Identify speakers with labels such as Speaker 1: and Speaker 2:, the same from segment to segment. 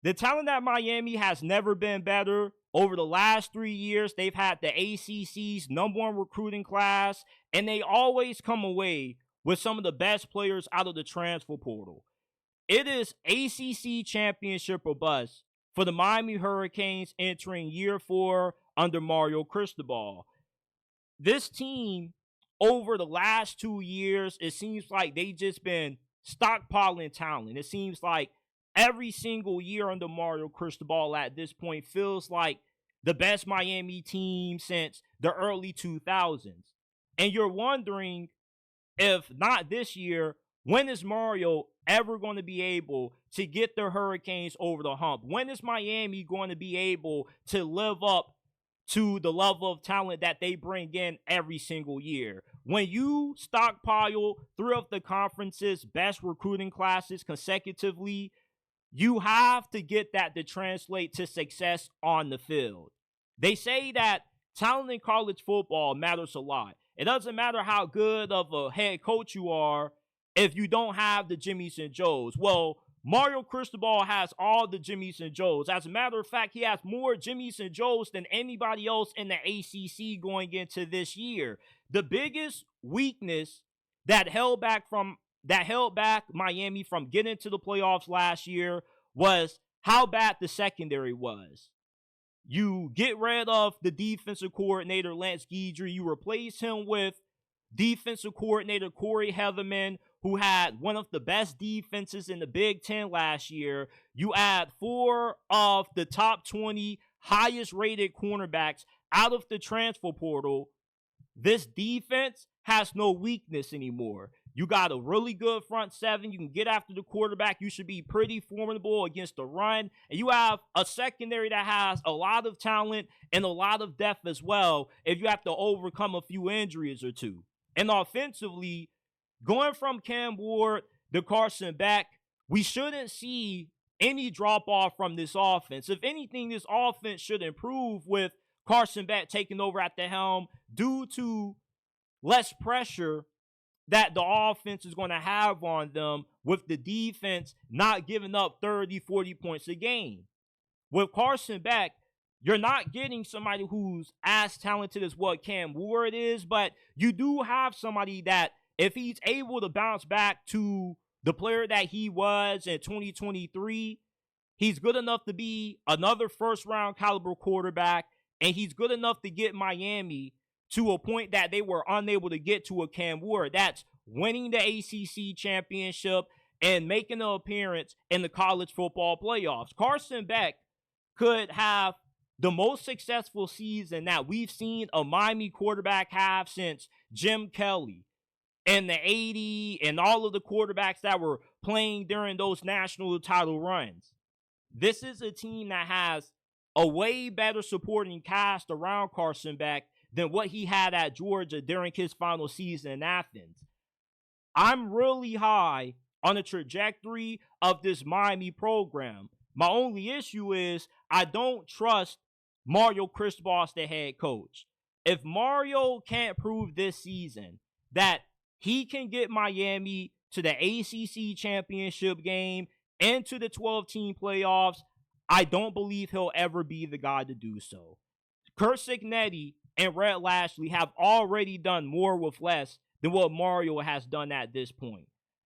Speaker 1: The talent at Miami has never been better. Over the last 3 years, they've had the ACC's #1 recruiting class, and they always come away with some of the best players out of the transfer portal. It is ACC Championship or bust for the Miami Hurricanes entering year 4 under Mario Cristobal. This team, over the last 2 years, it seems like they just been stockpiling talent. It seems like every single year under Mario Cristobal at this point feels like the best Miami team since the early 2000s. And you're wondering, if not this year, when is Mario ever going to be able to get the Hurricanes over the hump? When is Miami going to be able to live up to the level of talent that they bring in every single year? When you stockpile 3 of the conference's best recruiting classes consecutively, you have to get that to translate to success on the field. They say that talent in college football matters a lot. It doesn't matter how good of a head coach you are if you don't have the Jimmies and Joes. Well, Mario Cristobal has all the Jimmies and Joes. As a matter of fact, he has more Jimmies and Joes than anybody else in the ACC going into this year. The biggest weakness that held back Miami from getting to the playoffs last year was how bad the secondary was. You get rid of the defensive coordinator, Lance Guidry. You replace him with defensive coordinator Corey Heatherman, who had one of the best defenses in the Big Ten last year. You add 4 of the top 20 highest rated cornerbacks out of the transfer portal. This defense has no weakness anymore. You got a really good front 7. You can get after the quarterback. You should be pretty formidable against the run. And you have a secondary that has a lot of talent and a lot of depth as well if you have to overcome a few injuries or two. And offensively, going from Cam Ward to Carson Beck, we shouldn't see any drop-off from this offense. If anything, this offense should improve with Carson Beck taking over at the helm due to less pressure that the offense is going to have on them with the defense not giving up 30, 40 points a game. With Carson Beck, you're not getting somebody who's as talented as what Cam Ward is, but you do have somebody that, if he's able to bounce back to the player that he was in 2023, he's good enough to be another first-round caliber quarterback, and he's good enough to get Miami to a point that they were unable to get to a Cam Ward. That's winning the ACC Championship and making an appearance in the college football playoffs. Carson Beck could have the most successful season that we've seen a Miami quarterback have since Jim Kelly in the 80s and all of the quarterbacks that were playing during those national title runs. This is a team that has a way better supporting cast around Carson Beck than what he had at Georgia during his final season in Athens. I'm really high on the trajectory of this Miami program. My only issue is I don't trust Mario Cristobal as the head coach. If Mario can't prove this season that he can get Miami to the ACC Championship game and to the 12-team playoffs, I don't believe he'll ever be the guy to do so. Curt Cignetti and Rhett Lashlee have already done more with less than what Mario has done at this point.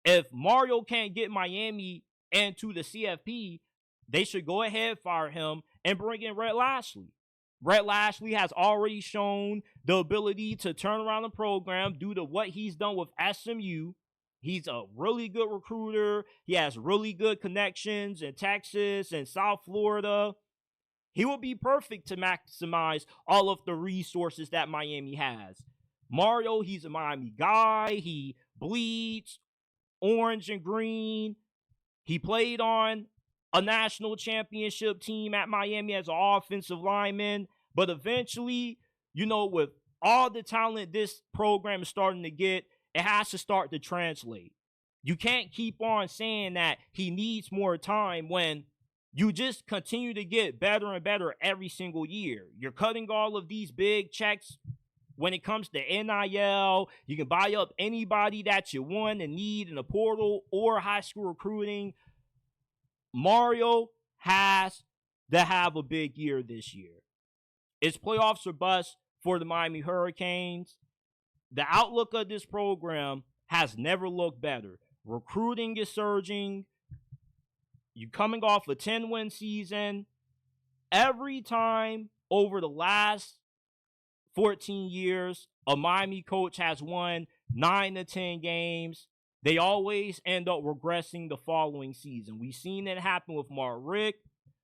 Speaker 1: If Mario can't get Miami into the CFP, they should go ahead, fire him, and bring in Rhett Lashlee. Rhett Lashlee has already shown the ability to turn around the program due to what he's done with SMU. He's a really good recruiter. He has really good connections in Texas and South Florida. He will be perfect to maximize all of the resources that Miami has. Mario, he's a Miami guy. He bleeds orange and green. He played on a national championship team at Miami as an offensive lineman. But eventually, with all the talent this program is starting to get, it has to start to translate. You can't keep on saying that he needs more time when you just continue to get better and better every single year. You're cutting all of these big checks when it comes to NIL. You can buy up anybody that you want and need in the portal or high school recruiting. Mario has to have a big year this year. It's playoffs or bust for the Miami Hurricanes. The outlook of this program has never looked better. Recruiting is surging. You're coming off a 10-win season. Every time over the last 14 years, a Miami coach has won 9 to 10 games. They always end up regressing the following season. We've seen it happen with Mark Richt.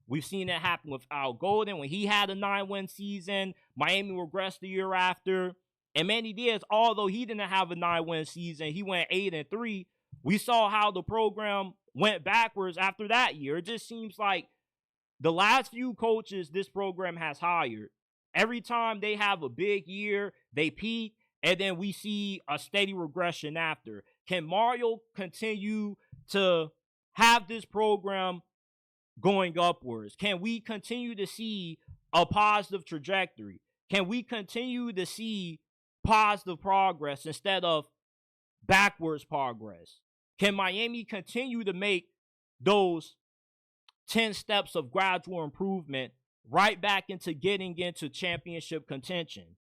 Speaker 1: We've seen it happen with Al Golden. When he had a 9-win season, Miami regressed the year after. And Manny Diaz, although he didn't have a 9-win season, he went 8-3. We saw how the program went backwards after that year. It just seems like the last few coaches this program has hired, every time they have a big year, they peak, and then we see a steady regression after. Can Mario continue to have this program going upwards? Can we continue to see a positive trajectory? Can we continue to see positive progress instead of backwards progress? Can Miami continue to make those 10 steps of gradual improvement right back into getting into championship contention?